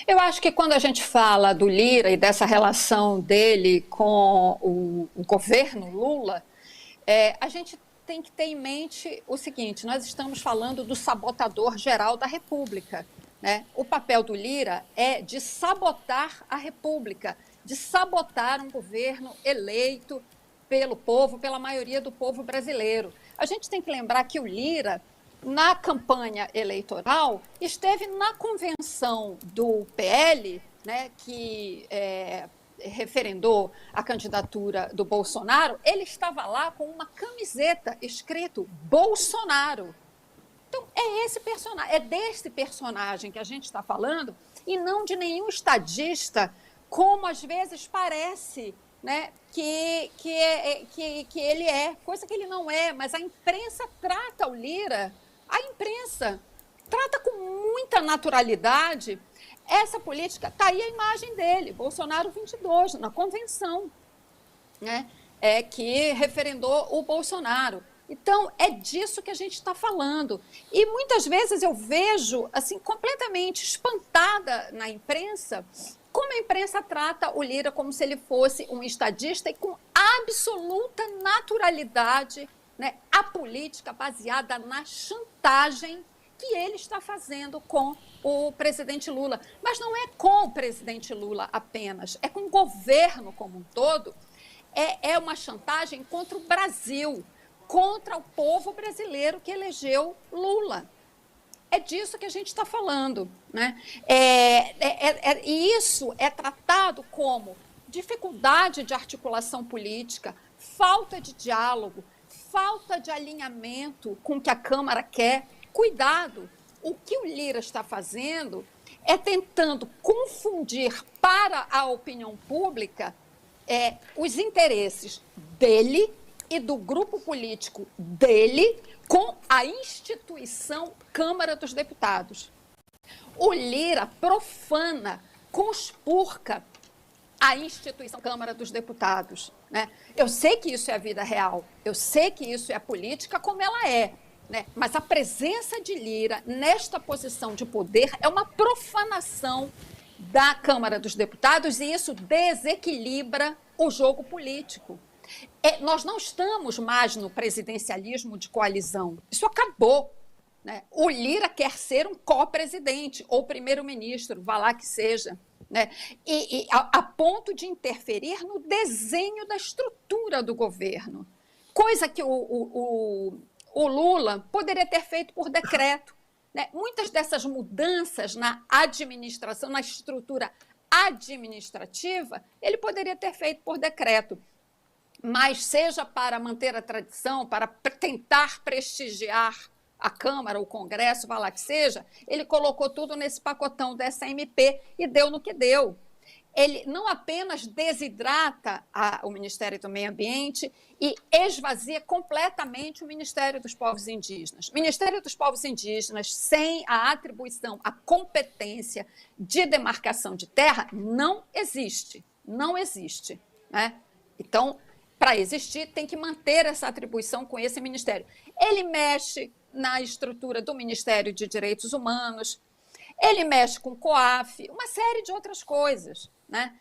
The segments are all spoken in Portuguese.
Eu acho que quando a gente fala do Lira e dessa relação dele com o governo Lula, a gente tem que ter em mente o seguinte: nós estamos falando do sabotador geral da República, né? O papel do Lira é de sabotar a República, de sabotar um governo eleito pelo povo, pela maioria do povo brasileiro. A gente tem que lembrar que o Lira, na campanha eleitoral, esteve na convenção do PL, né, que referendou a candidatura do Bolsonaro. Ele estava lá com uma camiseta escrito Bolsonaro. Então, é desse personagem que a gente está falando, e não de nenhum estadista, como às vezes parece, né, que ele é, coisa que ele não é, mas a imprensa trata o Lira, a imprensa trata com muita naturalidade essa política. Está aí a imagem dele, Bolsonaro 22, na convenção, né, que referendou o Bolsonaro. Então, é disso que a gente está falando. E muitas vezes eu vejo, assim, completamente espantada na imprensa, como a imprensa trata o Lira como se ele fosse um estadista e com absoluta naturalidade, né, a política baseada na chantagem que ele está fazendo com o presidente Lula. Mas não é com o presidente Lula apenas, é com o governo como um todo. É uma chantagem contra o Brasil, contra o povo brasileiro que elegeu Lula. É disso que a gente está falando, né? E isso é tratado como dificuldade de articulação política, falta de diálogo, falta de alinhamento com o que a Câmara quer. Cuidado, o que o Lira está fazendo é tentando confundir para a opinião pública os interesses dele e do grupo político dele com a instituição Câmara dos Deputados. O Lira profana, conspurca a instituição Câmara dos Deputados, né? Eu sei que isso é a vida real, eu sei que isso é a política como ela é, né? Mas a presença de Lira nesta posição de poder é uma profanação da Câmara dos Deputados e isso desequilibra o jogo político. Nós não estamos mais no presidencialismo de coalizão. Isso acabou, né? O Lira quer ser um co-presidente ou primeiro-ministro, vá lá que seja, né? A ponto de interferir no desenho da estrutura do governo, coisa que o Lula poderia ter feito por decreto, né? Muitas dessas mudanças na administração, na estrutura administrativa, ele poderia ter feito por decreto. Mas seja para manter a tradição, para tentar prestigiar a Câmara, o Congresso, vá lá que seja, ele colocou tudo nesse pacotão dessa MP e deu no que deu. Ele não apenas desidrata o Ministério do Meio Ambiente e esvazia completamente o Ministério dos Povos Indígenas. O Ministério dos Povos Indígenas, sem a atribuição, a competência de demarcação de terra, não existe. Não existe, né? Então, para existir, tem que manter essa atribuição com esse ministério. Ele mexe na estrutura do Ministério de Direitos Humanos, ele mexe com o COAF, uma série de outras coisas, né?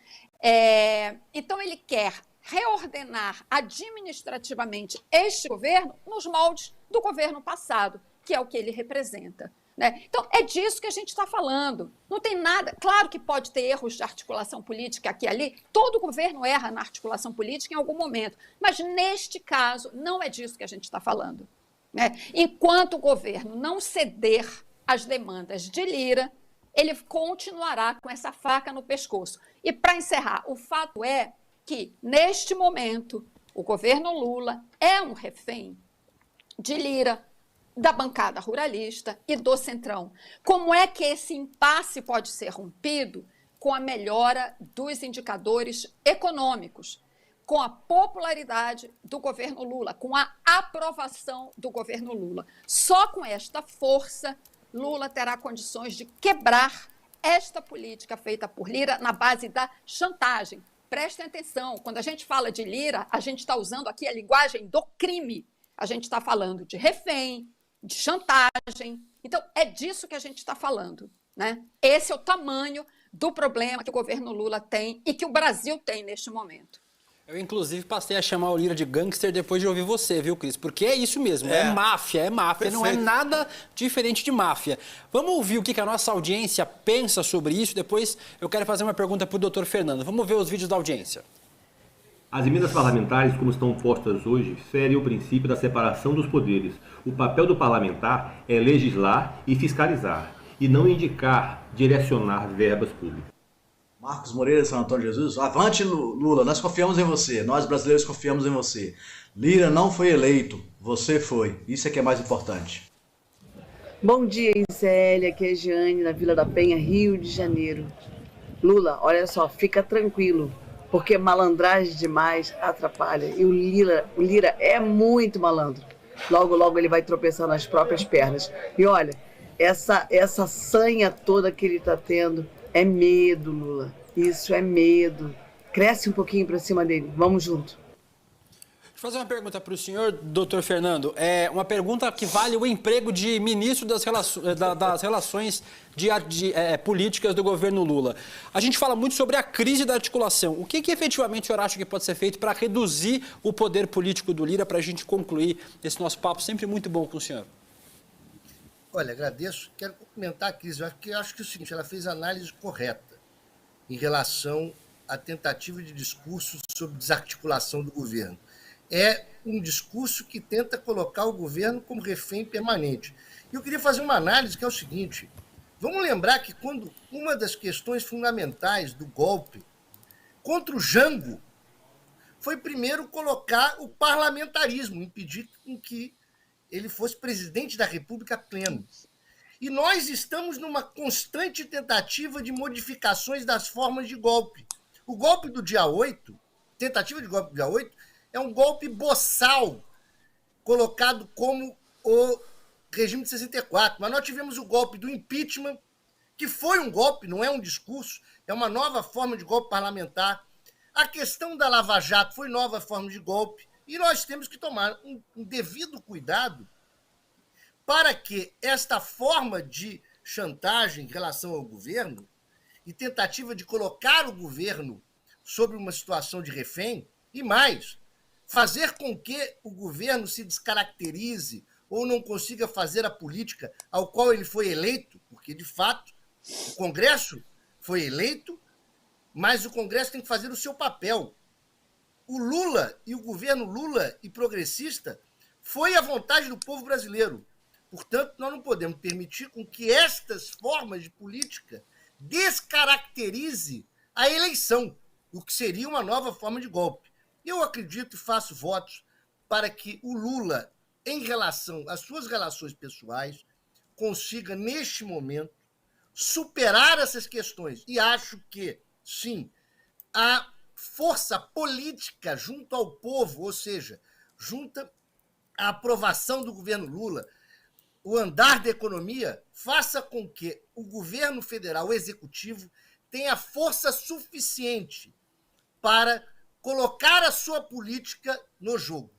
Então, ele quer reordenar administrativamente este governo nos moldes do governo passado, que é o que ele representa, né? Então, é disso que a gente está falando. Não tem nada. Claro que pode ter erros de articulação política aqui e ali. Todo governo erra na articulação política em algum momento. Mas, neste caso, não é disso que a gente está falando, né? Enquanto o governo não ceder às demandas de Lira, ele continuará com essa faca no pescoço. E, para encerrar, o fato é que, neste momento, o governo Lula é um refém de Lira, da bancada ruralista e do Centrão. Como é que esse impasse pode ser rompido? Com a melhora dos indicadores econômicos, com a popularidade do governo Lula, com a aprovação do governo Lula. Só com esta força, Lula terá condições de quebrar esta política feita por Lira na base da chantagem. Prestem atenção, quando a gente fala de Lira, a gente está usando aqui a linguagem do crime. A gente está falando de refém, de chantagem. Então, é disso que a gente está falando. né? Esse é o tamanho do problema que o governo Lula tem e que o Brasil tem neste momento. Eu, inclusive, passei a chamar o Lira de gangster depois de ouvir você, viu, Cris? Porque é isso mesmo, é máfia, Perfeito. não é nada diferente de máfia. Vamos ouvir o que a nossa audiência pensa sobre isso, depois eu quero fazer uma pergunta para o doutor Fernando. Vamos ver os vídeos da audiência. As emendas parlamentares, como estão postas hoje, ferem o princípio da separação dos poderes. O papel do parlamentar é legislar e fiscalizar, e não indicar, direcionar verbas públicas. Marcos Moreira, São Antônio de Jesus. Avante, Lula, nós confiamos em você. Nós brasileiros confiamos em você. Lira não foi eleito, você foi. Isso é que é mais importante. Bom dia, Isélia, aqui é Jeane, na Vila da Penha, Rio de Janeiro. Lula, olha só, fica tranquilo, porque malandragem demais atrapalha. E o Lira é muito malandro. Logo, logo ele vai tropeçar nas próprias pernas. E olha, essa sanha toda que ele está tendo é medo, Lula. Isso é medo. Cresce um pouquinho para cima dele. Vamos junto. Deixa eu fazer uma pergunta para o senhor, doutor Fernando. É uma pergunta que vale o emprego de ministro das relações políticas do governo Lula. A gente fala muito sobre a crise da articulação. O que efetivamente o senhor acha que pode ser feito para reduzir o poder político do Lira, para a gente concluir esse nosso papo sempre muito bom com o senhor? Olha, agradeço. Quero cumprimentar a Cris, porque eu acho que é o seguinte, ela fez a análise correta em relação à tentativa de discurso sobre desarticulação do governo. É um discurso que tenta colocar o governo como refém permanente. E eu queria fazer uma análise que é o seguinte, vamos lembrar que quando uma das questões fundamentais do golpe contra o Jango foi primeiro colocar o parlamentarismo, impedir que ele fosse presidente da República pleno. E nós estamos numa constante tentativa de modificações das formas de golpe. O golpe do dia 8, tentativa de golpe do dia 8, é um golpe boçal, colocado como o regime de 64. Mas nós tivemos o golpe do impeachment, que foi um golpe, não é um discurso, é uma nova forma de golpe parlamentar. A questão da Lava Jato foi nova forma de golpe. E nós temos que tomar um devido cuidado para que esta forma de chantagem em relação ao governo e tentativa de colocar o governo sobre uma situação de refém, e mais, fazer com que o governo se descaracterize ou não consiga fazer a política ao qual ele foi eleito, porque, de fato, o Congresso foi eleito, mas o Congresso tem que fazer o seu papel. O Lula e o governo Lula e progressista foi a vontade do povo brasileiro. Portanto, nós não podemos permitir com que estas formas de política descaracterize a eleição, o que seria uma nova forma de golpe. Eu acredito e faço votos para que o Lula, em relação às suas relações pessoais, consiga, neste momento, superar essas questões. E acho que, sim, a força política junto ao povo, ou seja, junto à aprovação do governo Lula, o andar da economia, faça com que o governo federal, o executivo, tenha força suficiente para colocar a sua política no jogo.